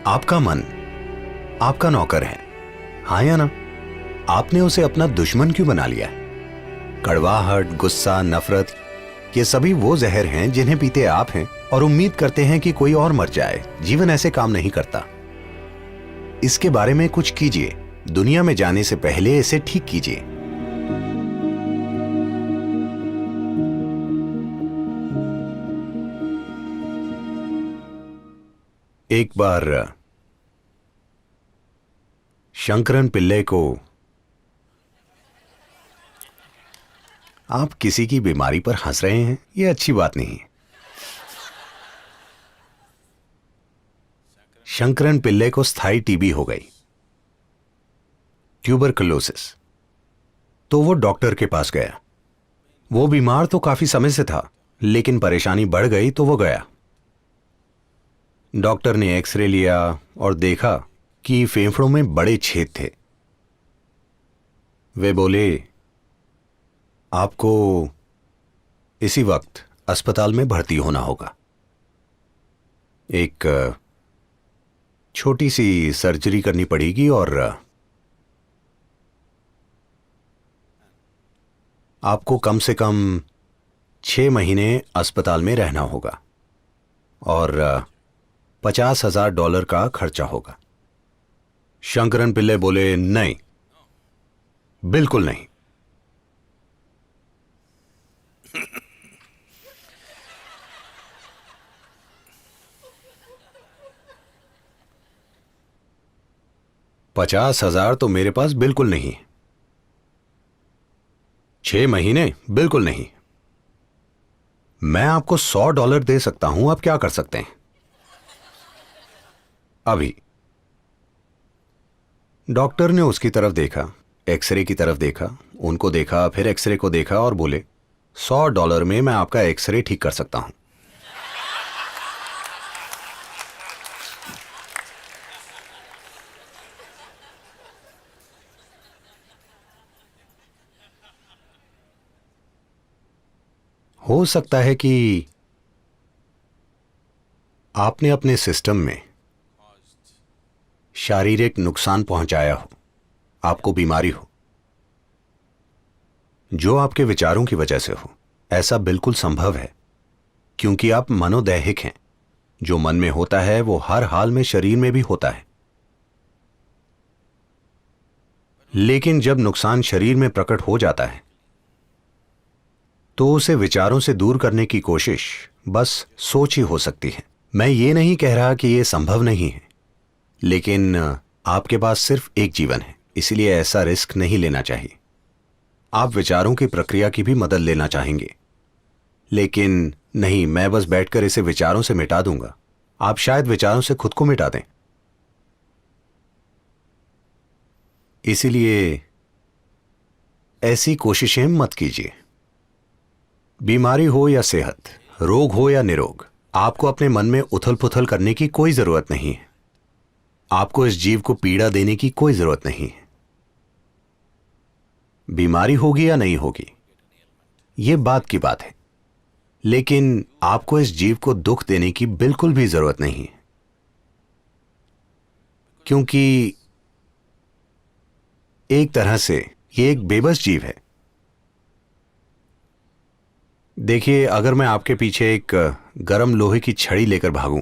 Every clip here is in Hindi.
आपका मन आपका नौकर है, हाँ या ना? आपने उसे अपना दुश्मन क्यों बना लिया? कड़वाहट, गुस्सा, नफरत, ये सभी वो जहर हैं जिन्हें पीते आप हैं और उम्मीद करते हैं कि कोई और मर जाए। जीवन ऐसे काम नहीं करता। इसके बारे में कुछ कीजिए। दुनिया में जाने से पहले इसे ठीक कीजिए। एक बार शंकरन पिल्ले को आप किसी की बीमारी पर हंस रहे हैं, यह अच्छी बात नहीं है। शंकरन पिल्ले को स्थायी टीबी हो गई, ट्यूबरकुलोसिस। तो वो डॉक्टर के पास गया। वो बीमार तो काफी समय से था, लेकिन परेशानी बढ़ गई तो वो गया। डॉक्टर ने एक्सरे लिया और देखा कि फेफड़ों में बड़े छेद थे। वे बोले, आपको इसी वक्त अस्पताल में भर्ती होना होगा। एक छोटी सी सर्जरी करनी पड़ेगी और आपको कम से कम 6 महीने अस्पताल में रहना होगा और $50,000 का खर्चा होगा। शंकरन पिल्ले बोले, नहीं, बिल्कुल नहीं। $50,000 तो मेरे पास बिल्कुल नहीं। 6 महीने बिल्कुल नहीं। मैं आपको $100 दे सकता हूं, आप क्या कर सकते हैं अभी? डॉक्टर ने उसकी तरफ देखा, एक्सरे की तरफ देखा, उनको देखा, फिर एक्सरे को देखा और बोले, $100 में मैं आपका एक्सरे ठीक कर सकता हूं। हो सकता है कि आपने अपने सिस्टम में शारीरिक नुकसान पहुंचाया हो, आपको बीमारी हो जो आपके विचारों की वजह से हो। ऐसा बिल्कुल संभव है, क्योंकि आप मनोदैहिक हैं। जो मन में होता है वो हर हाल में शरीर में भी होता है। लेकिन जब नुकसान शरीर में प्रकट हो जाता है तो उसे विचारों से दूर करने की कोशिश बस सोच ही हो सकती है। मैं ये नहीं कह रहा कि यह संभव नहीं है, लेकिन आपके पास सिर्फ एक जीवन है, इसलिए ऐसा रिस्क नहीं लेना चाहिए। आप विचारों की प्रक्रिया की भी मदद लेना चाहेंगे, लेकिन नहीं, मैं बस बैठकर इसे विचारों से मिटा दूंगा। आप शायद विचारों से खुद को मिटा दें। इसीलिए ऐसी कोशिशें मत कीजिए। बीमारी हो या सेहत, रोग हो या निरोग, आपको अपने मन में उथल पुथल करने की कोई जरूरत नहीं है। आपको इस जीव को पीड़ा देने की कोई जरूरत नहीं है। बीमारी होगी या नहीं होगी, यह बात की बात है, लेकिन आपको इस जीव को दुख देने की बिल्कुल भी जरूरत नहीं है, क्योंकि एक तरह से यह एक बेबस जीव है। देखिए, अगर मैं आपके पीछे एक गर्म लोहे की छड़ी लेकर भागूं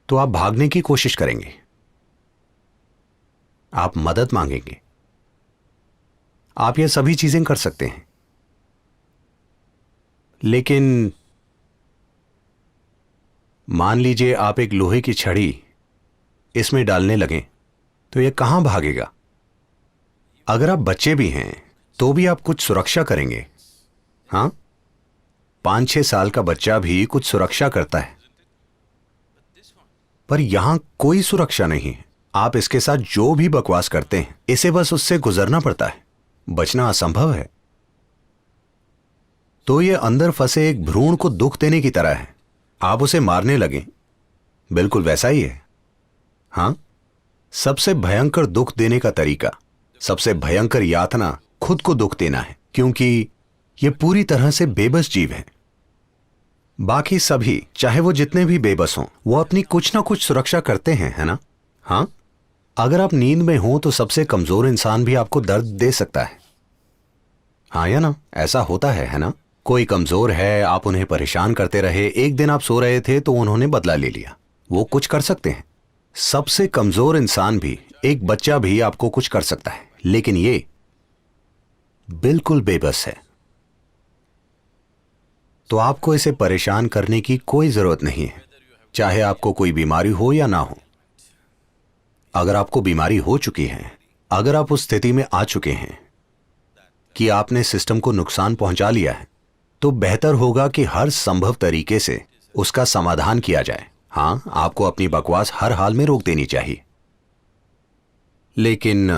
तो आप भागने की कोशिश करेंगे, आप मदद मांगेंगे, आप ये सभी चीजें कर सकते हैं। लेकिन मान लीजिए आप एक लोहे की छड़ी इसमें डालने लगें तो यह कहां भागेगा? अगर आप बच्चे भी हैं तो भी आप कुछ सुरक्षा करेंगे। हां, 5-6 साल का बच्चा भी कुछ सुरक्षा करता है, पर यहां कोई सुरक्षा नहीं है। आप इसके साथ जो भी बकवास करते हैं, इसे बस उससे गुजरना पड़ता है, बचना असंभव है। तो यह अंदर फंसे एक भ्रूण को दुख देने की तरह है। आप उसे मारने लगें, बिल्कुल वैसा ही है। हां, सबसे भयंकर दुख देने का तरीका, सबसे भयंकर यातना खुद को दुख देना है, क्योंकि यह पूरी तरह से बेबस जीव है। बाकी सभी, चाहे वो जितने भी बेबस हों, वो अपनी कुछ ना कुछ सुरक्षा करते हैं, है ना? हाँ, अगर आप नींद में हो तो सबसे कमजोर इंसान भी आपको दर्द दे सकता है। हाँ या ना? ऐसा होता है ना? कोई कमजोर है, आप उन्हें परेशान करते रहे, एक दिन आप सो रहे थे तो उन्होंने बदला ले लिया। वो कुछ कर सकते हैं। सबसे कमजोर इंसान भी, एक बच्चा भी आपको कुछ कर सकता है, लेकिन ये बिल्कुल बेबस है। तो आपको इसे परेशान करने की कोई जरूरत नहीं है, चाहे आपको कोई बीमारी हो या ना हो। अगर आपको बीमारी हो चुकी है, अगर आप उस स्थिति में आ चुके हैं कि आपने सिस्टम को नुकसान पहुंचा लिया है, तो बेहतर होगा कि हर संभव तरीके से उसका समाधान किया जाए। हां, आपको अपनी बकवास हर हाल में रोक देनी चाहिए, लेकिन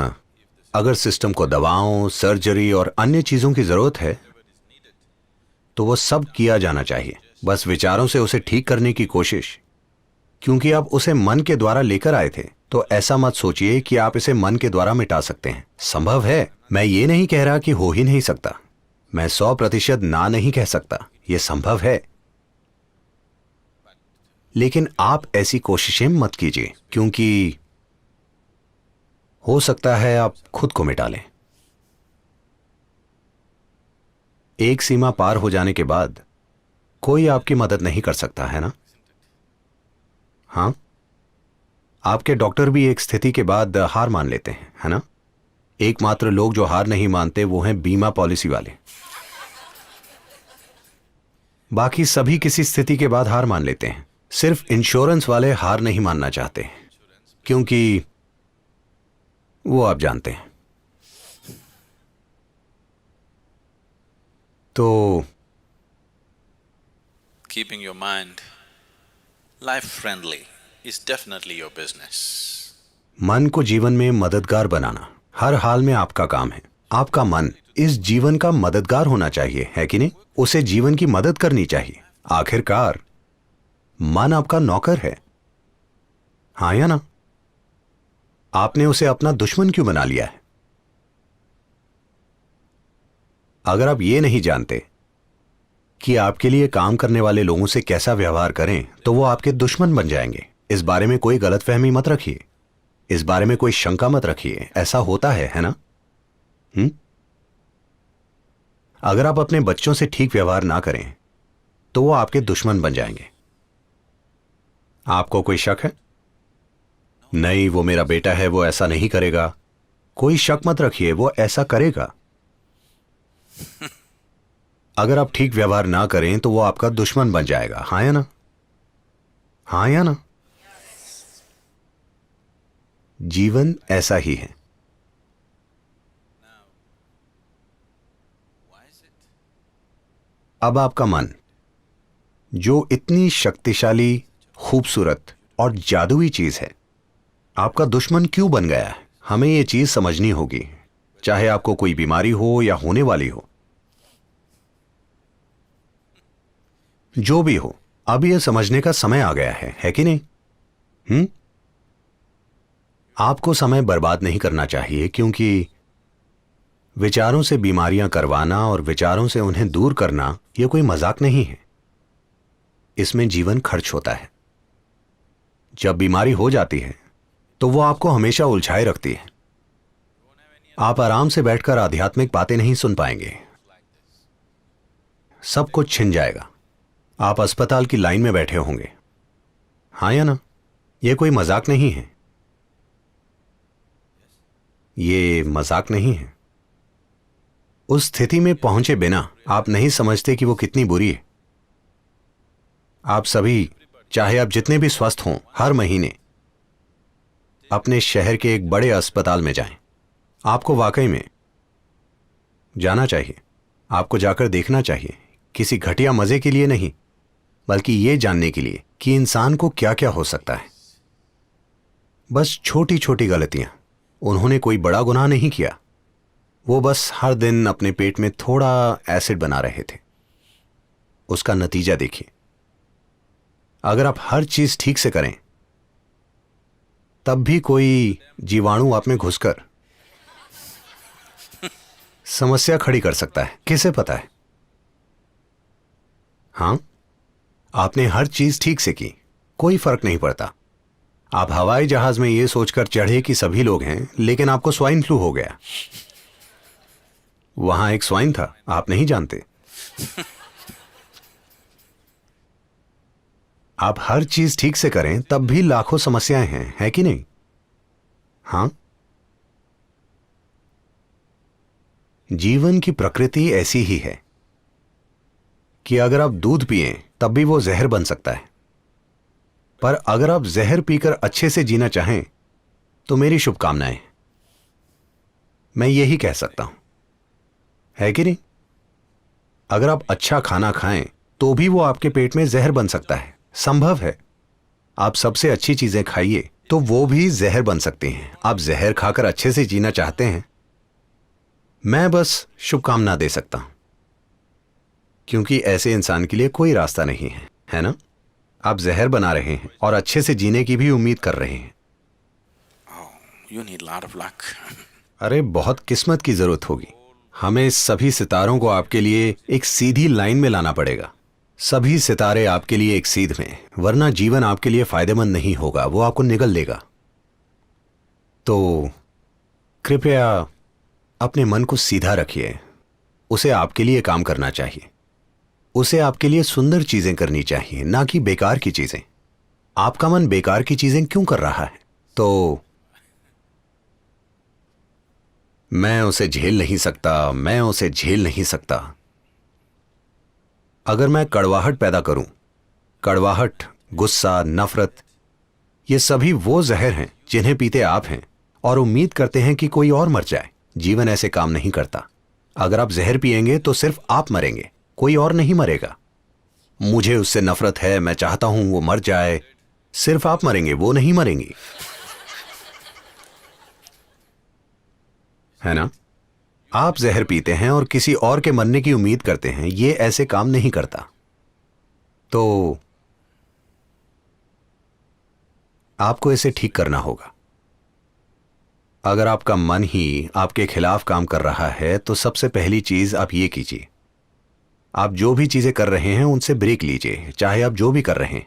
अगर सिस्टम को दवाओं, सर्जरी और अन्य चीजों की जरूरत है तो वो सब किया जाना चाहिए। बस विचारों से उसे ठीक करने की कोशिश, क्योंकि आप उसे मन के द्वारा लेकर आए थे, तो ऐसा मत सोचिए कि आप इसे मन के द्वारा मिटा सकते हैं। संभव है, मैं ये नहीं कह रहा कि हो ही नहीं सकता, मैं 100% ना नहीं कह सकता, यह संभव है, लेकिन आप ऐसी कोशिशें मत कीजिए, क्योंकि हो सकता है आप खुद को मिटा लें। एक सीमा पार हो जाने के बाद कोई आपकी मदद नहीं कर सकता, है ना? हां, आपके डॉक्टर भी एक स्थिति के बाद हार मान लेते हैं, है ना? एकमात्र लोग जो हार नहीं मानते वो हैं बीमा पॉलिसी वाले। बाकी सभी किसी स्थिति के बाद हार मान लेते हैं। सिर्फ इंश्योरेंस वाले हार नहीं मानना चाहते, क्योंकि वो आप जानते हैं। तो Keeping your mind life friendly is definitely your business. मन को जीवन में मददगार बनाना हर हाल में आपका काम है। आपका मन इस जीवन का मददगार होना चाहिए, है कि नहीं? उसे जीवन की मदद करनी चाहिए। आखिरकार मन आपका नौकर है, हाँ या ना? आपने उसे अपना दुश्मन क्यों बना लिया है? अगर आप ये नहीं जानते कि आपके लिए काम करने वाले लोगों से कैसा व्यवहार करें, तो वो आपके दुश्मन बन जाएंगे। इस बारे में कोई गलतफहमी मत रखिए, इस बारे में कोई शंका मत रखिए। ऐसा होता है ना? अगर आप अपने बच्चों से ठीक व्यवहार ना करें तो वो आपके दुश्मन बन जाएंगे। आपको कोई शक है? नहीं, वो मेरा बेटा है, वो ऐसा नहीं करेगा। कोई शक मत रखिए, वो ऐसा करेगा। अगर आप ठीक व्यवहार ना करें तो वो आपका दुश्मन बन जाएगा, हाँ या ना? हाँ या ना? जीवन ऐसा ही है। अब आपका मन, जो इतनी शक्तिशाली, खूबसूरत और जादुई चीज है, आपका दुश्मन क्यों बन गया है? हमें यह चीज समझनी होगी, चाहे आपको कोई बीमारी हो या होने वाली हो। जो भी हो, अब यह समझने का समय आ गया है कि नहीं? आपको समय बर्बाद नहीं करना चाहिए, क्योंकि विचारों से बीमारियां करवाना और विचारों से उन्हें दूर करना यह कोई मजाक नहीं है। इसमें जीवन खर्च होता है। जब बीमारी हो जाती है तो वो आपको हमेशा उलझाए रखती है। आप आराम से बैठकर आध्यात्मिक बातें नहीं सुन पाएंगे, सब कुछ छिन जाएगा। आप अस्पताल की लाइन में बैठे होंगे, हाँ या ना? यह कोई मजाक नहीं है, ये मजाक नहीं है। उस स्थिति में पहुंचे बिना आप नहीं समझते कि वो कितनी बुरी है। आप सभी, चाहे आप जितने भी स्वस्थ हों, हर महीने अपने शहर के एक बड़े अस्पताल में जाएं। आपको वाकई में जाना चाहिए, आपको जाकर देखना चाहिए, किसी घटिया मजे के लिए नहीं, बल्कि यह जानने के लिए कि इंसान को क्या क्या हो सकता है। बस छोटी छोटी गलतियां, उन्होंने कोई बड़ा गुनाह नहीं किया, वो बस हर दिन अपने पेट में थोड़ा एसिड बना रहे थे। उसका नतीजा देखिए। अगर आप हर चीज ठीक से करें, तब भी कोई जीवाणु आप में घुसकर समस्या खड़ी कर सकता है, किसे पता है? हां, आपने हर चीज ठीक से की, कोई फर्क नहीं पड़ता। आप हवाई जहाज में ये सोचकर चढ़े कि सभी लोग हैं, लेकिन आपको स्वाइन फ्लू हो गया। वहां एक स्वाइन था, आप नहीं जानते। आप हर चीज ठीक से करें तब भी लाखों समस्याएं हैं, है कि नहीं? हाँ, जीवन की प्रकृति ऐसी ही है कि अगर आप दूध पिएं तब भी वो जहर बन सकता है। पर अगर आप जहर पीकर अच्छे से जीना चाहें तो मेरी शुभकामनाएं। मैं यही कह सकता हूं, है कि नहीं? अगर आप अच्छा खाना खाएं तो भी वो आपके पेट में जहर बन सकता है, संभव है। आप सबसे अच्छी चीजें खाइए तो वो भी जहर बन सकती हैं। आप जहर खाकर अच्छे से जीना चाहते हैं, मैं बस शुभकामना दे सकता हूं, क्योंकि ऐसे इंसान के लिए कोई रास्ता नहीं है ना? आप जहर बना रहे हैं और अच्छे से जीने की भी उम्मीद कर रहे हैं। You need lot of luck. अरे बहुत किस्मत की जरूरत होगी। हमें सभी सितारों को आपके लिए एक सीधी लाइन में लाना पड़ेगा। सभी सितारे आपके लिए एक सीध में, वरना जीवन आपके लिए फायदेमंद नहीं होगा, वो आपको निगल लेगा। तो कृपया अपने मन को सीधा रखिए। उसे आपके लिए काम करना चाहिए, उसे आपके लिए सुंदर चीजें करनी चाहिए, ना कि बेकार की चीजें। आपका मन बेकार की चीजें क्यों कर रहा है? तो मैं उसे झेल नहीं सकता, मैं उसे झेल नहीं सकता। अगर मैं कड़वाहट पैदा करूं, कड़वाहट, गुस्सा, नफरत, ये सभी वो जहर हैं जिन्हें पीते आप हैं और उम्मीद करते हैं कि कोई और मर जाए। जीवन ऐसे काम नहीं करता। अगर आप जहर पिएंगे तो सिर्फ आप मरेंगे, कोई और नहीं मरेगा। मुझे उससे नफरत है, मैं चाहता हूं वो मर जाए, सिर्फ आप मरेंगे, वो नहीं मरेंगी, है ना? आप जहर पीते हैं और किसी और के मरने की उम्मीद करते हैं, ये ऐसे काम नहीं करता। तो आपको इसे ठीक करना होगा। अगर आपका मन ही आपके खिलाफ काम कर रहा है तो सबसे पहली चीज आप ये कीजिए, आप जो भी चीजें कर रहे हैं उनसे ब्रेक लीजिए, चाहे आप जो भी कर रहे हैं।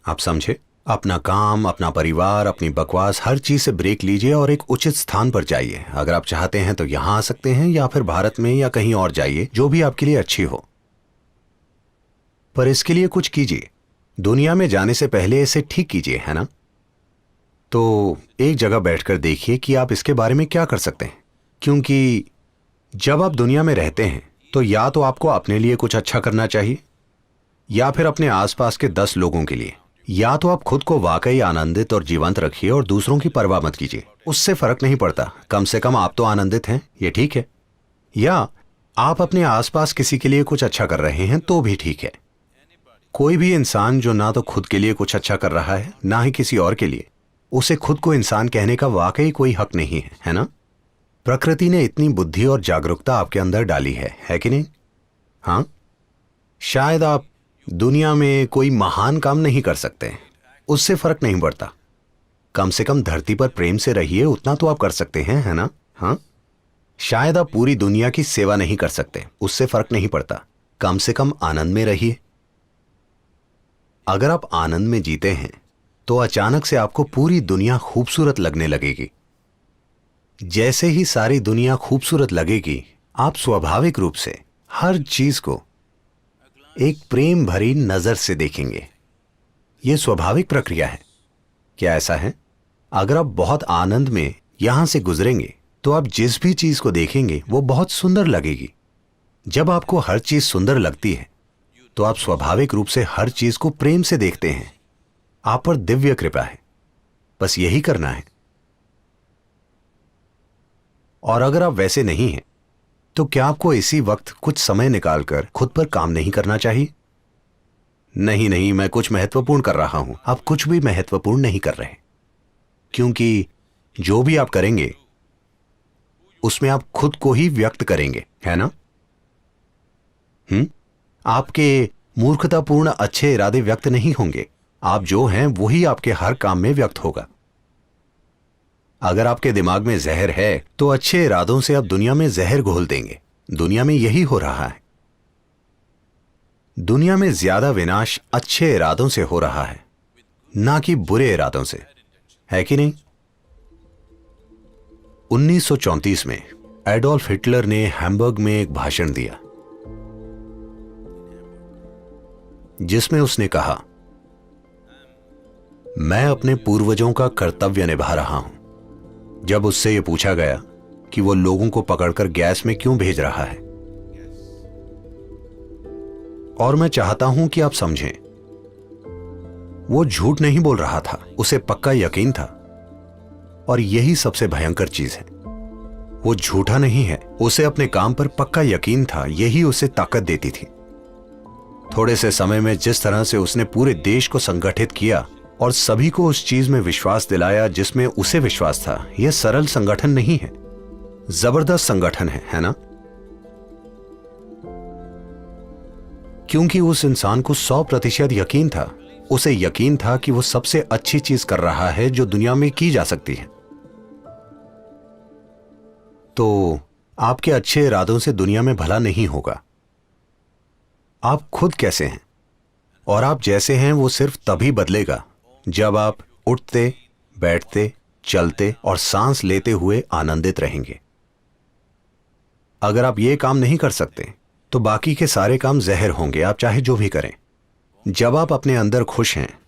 आप समझे? अपना काम, अपना परिवार, अपनी बकवास, हर चीज से ब्रेक लीजिए और एक उचित स्थान पर जाइए। अगर आप चाहते हैं तो यहां आ सकते हैं या फिर भारत में या कहीं और जाइए, जो भी आपके लिए अच्छी हो। पर इसके लिए कुछ कीजिए। दुनिया में जाने से पहले इसे ठीक कीजिए, है ना? तो एक जगह बैठकर देखिए कि आप इसके बारे में क्या कर सकते हैं। क्योंकि जब आप दुनिया में रहते हैं तो या तो आपको अपने लिए कुछ अच्छा करना चाहिए या फिर अपने आसपास के 10 लोगों के लिए। या तो आप खुद को वाकई आनंदित और जीवंत रखिए और दूसरों की परवाह मत कीजिए, उससे फर्क नहीं पड़ता, कम से कम आप तो आनंदित हैं, ये ठीक है। या आप अपने आसपास किसी के लिए कुछ अच्छा कर रहे हैं तो भी ठीक है। कोई भी इंसान जो ना तो खुद के लिए कुछ अच्छा कर रहा है ना ही किसी और के लिए, उसे खुद को इंसान कहने का वाकई कोई हक नहीं है ना? प्रकृति ने इतनी बुद्धि और जागरूकता आपके अंदर डाली है कि नहीं? हाँ, शायद आप दुनिया में कोई महान काम नहीं कर सकते, उससे फर्क नहीं पड़ता। कम से कम धरती पर प्रेम से रहिए, उतना तो आप कर सकते हैं, है ना? हाँ, शायद आप पूरी दुनिया की सेवा नहीं कर सकते, उससे फर्क नहीं पड़ता। कम से कम आनंद में रहिए। अगर आप आनंद में जीते हैं तो अचानक से आपको पूरी दुनिया खूबसूरत लगने लगेगी। जैसे ही सारी दुनिया खूबसूरत लगेगी, आप स्वाभाविक रूप से हर चीज को एक प्रेम भरी नजर से देखेंगे। यह स्वाभाविक प्रक्रिया है। क्या ऐसा है? अगर आप बहुत आनंद में यहां से गुजरेंगे तो आप जिस भी चीज को देखेंगे वो बहुत सुंदर लगेगी। जब आपको हर चीज सुंदर लगती है तो आप स्वाभाविक रूप से हर चीज को प्रेम से देखते हैं। आप पर दिव्य कृपा है, बस यही करना है। और अगर आप वैसे नहीं हैं तो क्या आपको इसी वक्त कुछ समय निकालकर खुद पर काम नहीं करना चाहिए? नहीं नहीं, मैं कुछ महत्वपूर्ण कर रहा हूं। आप कुछ भी महत्वपूर्ण नहीं कर रहे, क्योंकि जो भी आप करेंगे उसमें आप खुद को ही व्यक्त करेंगे, है ना? आपके मूर्खतापूर्ण अच्छे इरादे व्यक्त नहीं होंगे। आप जो हैं वही आपके हर काम में व्यक्त होगा। अगर आपके दिमाग में जहर है तो अच्छे इरादों से आप दुनिया में जहर घोल देंगे। दुनिया में यही हो रहा है। दुनिया में ज्यादा विनाश अच्छे इरादों से हो रहा है, ना कि बुरे इरादों से, है कि नहीं? 1934 में एडोल्फ हिटलर ने हैम्बर्ग में एक भाषण दिया जिसमें उसने कहा, मैं अपने पूर्वजों का कर्तव्य निभा रहा हूं। जब उससे यह पूछा गया कि वो लोगों को पकड़कर गैस में क्यों भेज रहा है, और मैं चाहता हूं कि आप समझें, वो झूठ नहीं बोल रहा था, उसे पक्का यकीन था। और यही सबसे भयंकर चीज है, वो झूठा नहीं है, उसे अपने काम पर पक्का यकीन था, यही उसे ताकत देती थी। थोड़े से समय में जिस तरह से उसने पूरे देश को संगठित किया और सभी को उस चीज में विश्वास दिलाया जिसमें उसे विश्वास था, यह सरल संगठन नहीं है, जबरदस्त संगठन है ना? क्योंकि उस इंसान को 100% यकीन था, उसे यकीन था कि वो सबसे अच्छी चीज कर रहा है जो दुनिया में की जा सकती है। तो आपके अच्छे इरादों से दुनिया में भला नहीं होगा। आप खुद कैसे हैं और आप जैसे हैं वो सिर्फ तभी बदलेगा जब आप उठते, बैठते, चलते और सांस लेते हुए आनंदित रहेंगे। अगर आप ये काम नहीं कर सकते तो बाकी के सारे काम जहर होंगे, आप चाहे जो भी करें। जब आप अपने अंदर खुश हैं,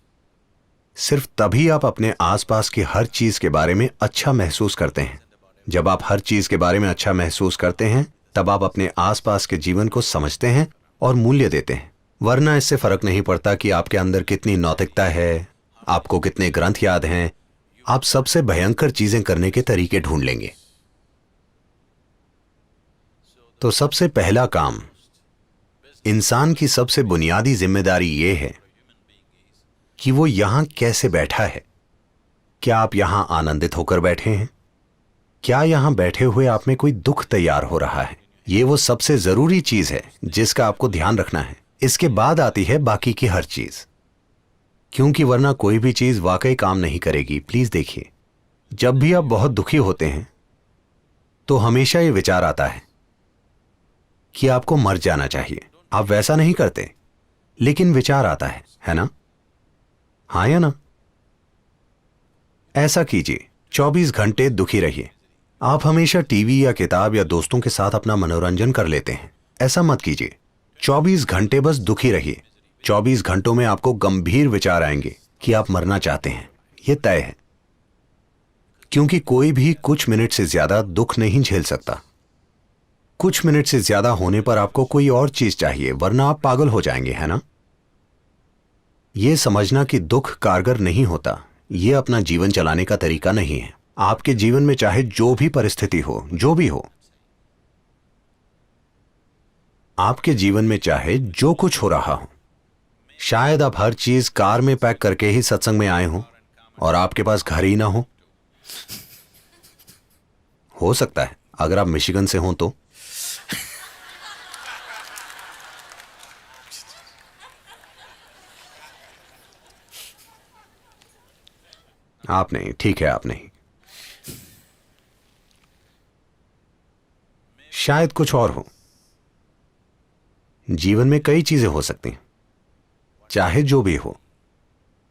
सिर्फ तभी आप अपने आसपास की हर चीज के बारे में अच्छा महसूस करते हैं। जब आप हर चीज के बारे में अच्छा महसूस करते हैं, तब आप अपने आसपास के जीवन को समझते हैं और मूल्य देते हैं। वरना इससे फर्क नहीं पड़ता कि आपके अंदर कितनी नैतिकता है, आपको कितने ग्रंथ याद हैं, आप सबसे भयंकर चीजें करने के तरीके ढूंढ लेंगे। तो सबसे पहला काम, इंसान की सबसे बुनियादी जिम्मेदारी यह है कि वो यहां कैसे बैठा है। क्या आप यहां आनंदित होकर बैठे हैं? क्या यहां बैठे हुए आप में कोई दुख तैयार हो रहा है? ये वो सबसे जरूरी चीज है जिसका आपको ध्यान रखना है। इसके बाद आती है बाकी की हर चीज, क्योंकि वरना कोई भी चीज वाकई काम नहीं करेगी। प्लीज देखिए, जब भी आप बहुत दुखी होते हैं तो हमेशा ये विचार आता है कि आपको मर जाना चाहिए। आप वैसा नहीं करते, लेकिन विचार आता है ना? हाँ या ना? ऐसा कीजिए, 24 घंटे दुखी रहिए। आप हमेशा टीवी या किताब या दोस्तों के साथ अपना मनोरंजन कर लेते हैं, ऐसा मत कीजिए। 24 घंटे बस दुखी रहिए। 24 घंटों में आपको गंभीर विचार आएंगे कि आप मरना चाहते हैं, यह तय है। क्योंकि कोई भी कुछ मिनट से ज्यादा दुख नहीं झेल सकता। कुछ मिनट से ज्यादा होने पर आपको कोई और चीज चाहिए, वरना आप पागल हो जाएंगे, है ना? यह समझना कि दुख कारगर नहीं होता, यह अपना जीवन चलाने का तरीका नहीं है। आपके जीवन में चाहे जो भी परिस्थिति हो, जो भी हो, आपके जीवन में चाहे जो कुछ हो रहा हो, शायद आप हर चीज कार में पैक करके ही सत्संग में आए हो और आपके पास घर ही ना हो सकता है अगर आप मिशिगन से हो तो। आप नहीं, ठीक है, आप नहीं। शायद कुछ और हो। जीवन में कई चीजें हो सकती हैं, चाहे जो भी हो।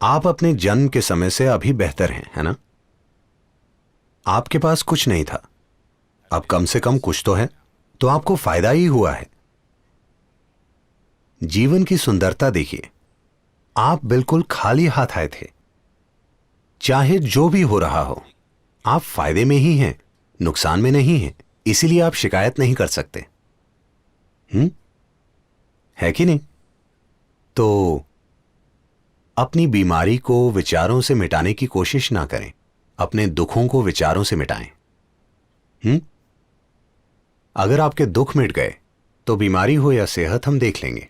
आप अपने जन्म के समय से अभी बेहतर हैं, है ना? आपके पास कुछ नहीं था, अब कम से कम कुछ तो है, तो आपको फायदा ही हुआ है। जीवन की सुंदरता देखिए, आप बिल्कुल खाली हाथ आए थे। चाहे जो भी हो रहा हो, आप फायदे में ही हैं, नुकसान में नहीं हैं। इसीलिए आप शिकायत नहीं कर सकते। है कि नहीं? तो अपनी बीमारी को विचारों से मिटाने की कोशिश ना करें, अपने दुखों को विचारों से मिटाएं। अगर आपके दुख मिट गए तो बीमारी हो या सेहत हम देख लेंगे।